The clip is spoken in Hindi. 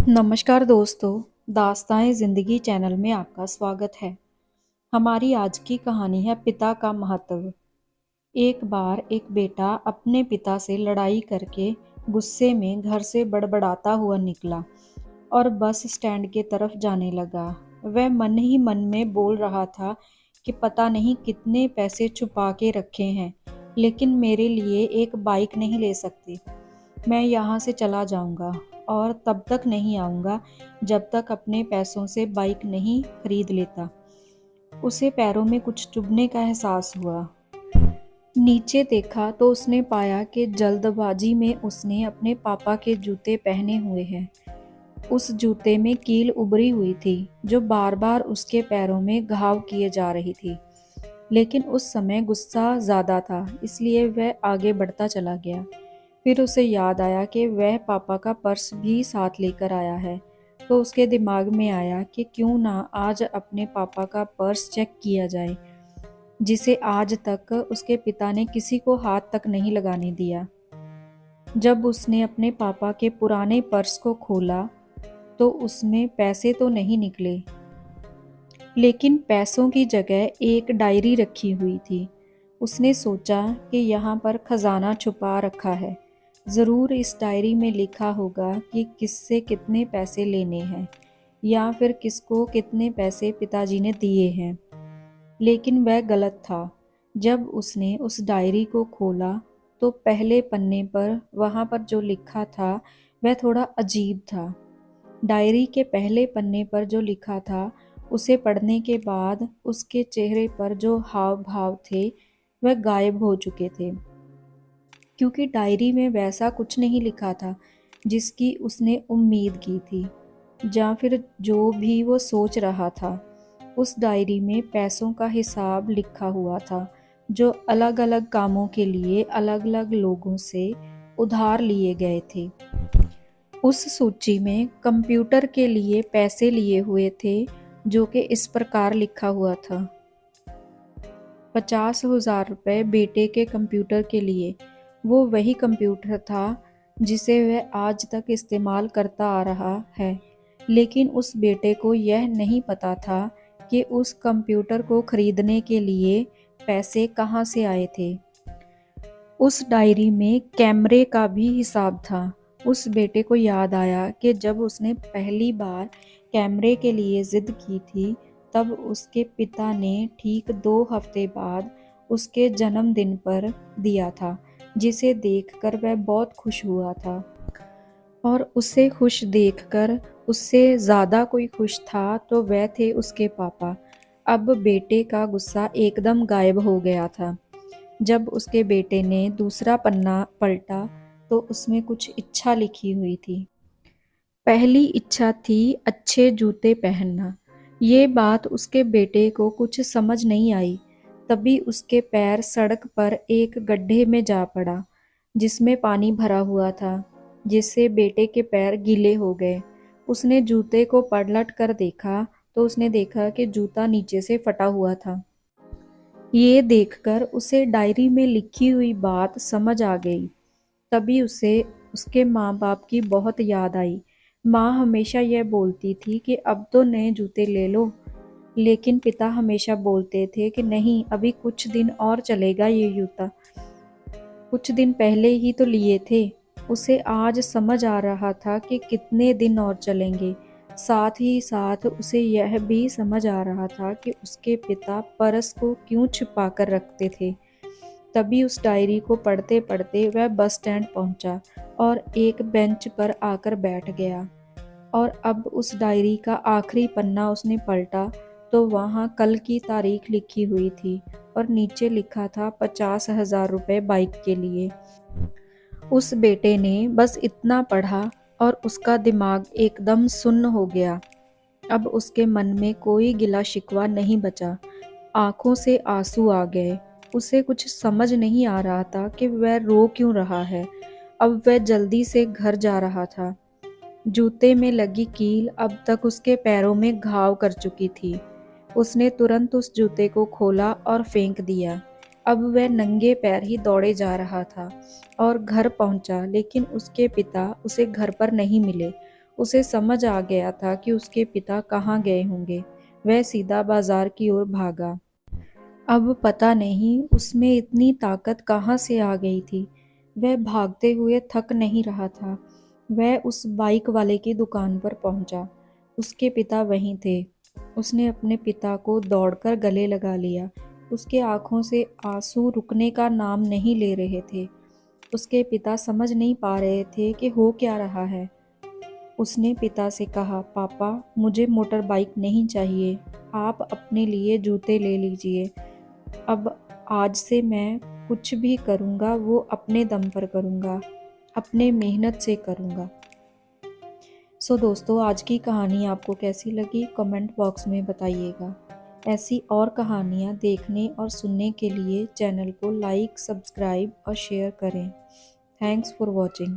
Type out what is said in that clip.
नमस्कार दोस्तों, दास्तान ज़िंदगी चैनल में आपका स्वागत है। हमारी आज की कहानी है पिता का महत्व। एक बार एक बेटा अपने पिता से लड़ाई करके गुस्से में घर से बड़बड़ाता हुआ निकला और बस स्टैंड के तरफ जाने लगा। वह मन ही मन में बोल रहा था कि पता नहीं कितने पैसे छुपा के रखे हैं, लेकिन मेरे लिए एक बाइक नहीं ले सकती। मैं यहाँ से चला जाऊँगा और तब तक नहीं आऊँगा जब तक अपने पैसों से बाइक नहीं खरीद लेता। उसे पैरों में कुछ चुभने का एहसास हुआ। नीचे देखा तो उसने पाया कि जल्दबाजी में उसने अपने पापा के जूते पहने हुए हैं। उस जूते में कील उभरी हुई थी जो बार बार उसके पैरों में घाव किए जा रही थी। लेकिन उस समय गुस्सा ज़्यादा था, इसलिए वह आगे बढ़ता चला गया। फिर उसे याद आया कि वह पापा का पर्स भी साथ लेकर आया है, तो उसके दिमाग में आया कि क्यों ना आज अपने पापा का पर्स चेक किया जाए, जिसे आज तक उसके पिता ने किसी को हाथ तक नहीं लगाने दिया। जब उसने अपने पापा के पुराने पर्स को खोला, तो उसमें पैसे तो नहीं निकले, लेकिन पैसों की जगह एक डायरी रखी हुई थी। उसने सोचा कि यहाँ पर खजाना छुपा रखा है। ज़रूर इस डायरी में लिखा होगा कि किससे कितने पैसे लेने हैं या फिर किसको कितने पैसे पिताजी ने दिए हैं। लेकिन वह गलत था। जब उसने उस डायरी को खोला तो पहले पन्ने पर वहाँ पर जो लिखा था वह थोड़ा अजीब था। डायरी के पहले पन्ने पर जो लिखा था उसे पढ़ने के बाद उसके चेहरे पर जो हाव भाव थे वह गायब हो चुके थे, क्योंकि डायरी में वैसा कुछ नहीं लिखा था जिसकी उसने उम्मीद की थी, या फिर जो भी वो सोच रहा था। उस डायरी में पैसों का हिसाब लिखा हुआ था जो अलग अलग कामों के लिए अलग अलग लोगों से उधार लिए गए थे। उस सूची में कंप्यूटर के लिए पैसे लिए हुए थे, जो कि इस प्रकार लिखा हुआ था: 50,000 रुपये बेटे के कंप्यूटर के लिए। वो वही कंप्यूटर था जिसे वह आज तक इस्तेमाल करता आ रहा है, लेकिन उस बेटे को यह नहीं पता था कि उस कंप्यूटर को खरीदने के लिए पैसे कहाँ से आए थे। उस डायरी में कैमरे का भी हिसाब था। उस बेटे को याद आया कि जब उसने पहली बार कैमरे के लिए जिद की थी, तब उसके पिता ने ठीक 2 हफ्ते बाद उसके जन्मदिन पर दिया था, जिसे देखकर वह बहुत खुश हुआ था। और उसे खुश देखकर उससे ज़्यादा कोई खुश था तो वह थे उसके पापा। अब बेटे का गुस्सा एकदम गायब हो गया था। जब उसके बेटे ने दूसरा पन्ना पलटा तो उसमें कुछ इच्छा लिखी हुई थी। पहली इच्छा थी अच्छे जूते पहनना। ये बात उसके बेटे को कुछ समझ नहीं आई। तभी उसके पैर सड़क पर एक गड्ढे में जा पड़ा, जिसमें पानी भरा हुआ था, जिससे बेटे के पैर गीले हो गए। उसने जूते को पलट कर देखा तो उसने देखा कि जूता नीचे से फटा हुआ था। ये देखकर उसे डायरी में लिखी हुई बात समझ आ गई। तभी उसे उसके माँ बाप की बहुत याद आई। माँ हमेशा यह बोलती थी कि अब तो नए जूते ले लो, लेकिन पिता हमेशा बोलते थे कि नहीं, अभी कुछ दिन और चलेगा ये जूता, कुछ दिन पहले ही तो लिए थे। उसे आज समझ आ रहा था कि कितने दिन और चलेंगे। साथ ही साथ उसे यह भी समझ आ रहा था कि उसके पिता पर्स को क्यों छुपा कर रखते थे। तभी उस डायरी को पढ़ते पढ़ते वह बस स्टैंड पहुंचा और एक बेंच पर आकर बैठ गया। और अब उस डायरी का आखिरी पन्ना उसने पलटा तो वहाँ कल की तारीख लिखी हुई थी और नीचे लिखा था 50,000 रुपये बाइक के लिए। उस बेटे ने बस इतना पढ़ा और उसका दिमाग एकदम सुन्न हो गया। अब उसके मन में कोई गिला शिकवा नहीं बचा। आंखों से आंसू आ गए। उसे कुछ समझ नहीं आ रहा था कि वह रो क्यों रहा है। अब वह जल्दी से घर जा रहा था। जूते में लगी कील अब तक उसके पैरों में घाव कर चुकी थी। उसने तुरंत उस जूते को खोला और फेंक दिया। अब वह नंगे पैर ही दौड़े जा रहा था और घर पहुंचा, लेकिन उसके पिता उसे घर पर नहीं मिले। उसे समझ आ गया था कि उसके पिता कहाँ गए होंगे। वह सीधा बाजार की ओर भागा। अब पता नहीं उसमें इतनी ताकत कहाँ से आ गई थी। वह भागते हुए थक नहीं रहा था। वह उस बाइक वाले की दुकान पर पहुंचा। उसके पिता वहीं थे। उसने अपने पिता को दौड़कर गले लगा लिया। उसके आंखों से आंसू रुकने का नाम नहीं ले रहे थे। उसके पिता समझ नहीं पा रहे थे कि हो क्या रहा है। उसने पिता से कहा, पापा, मुझे मोटर बाइक नहीं चाहिए। आप अपने लिए जूते ले लीजिए। अब आज से मैं कुछ भी करूँगा वो अपने दम पर करूँगा, अपने मेहनत से करूँगा। सो दोस्तों, आज की कहानी आपको कैसी लगी कमेंट बॉक्स में बताइएगा। ऐसी और कहानियाँ देखने और सुनने के लिए चैनल को लाइक, सब्सक्राइब और शेयर करें। Thanks for watching.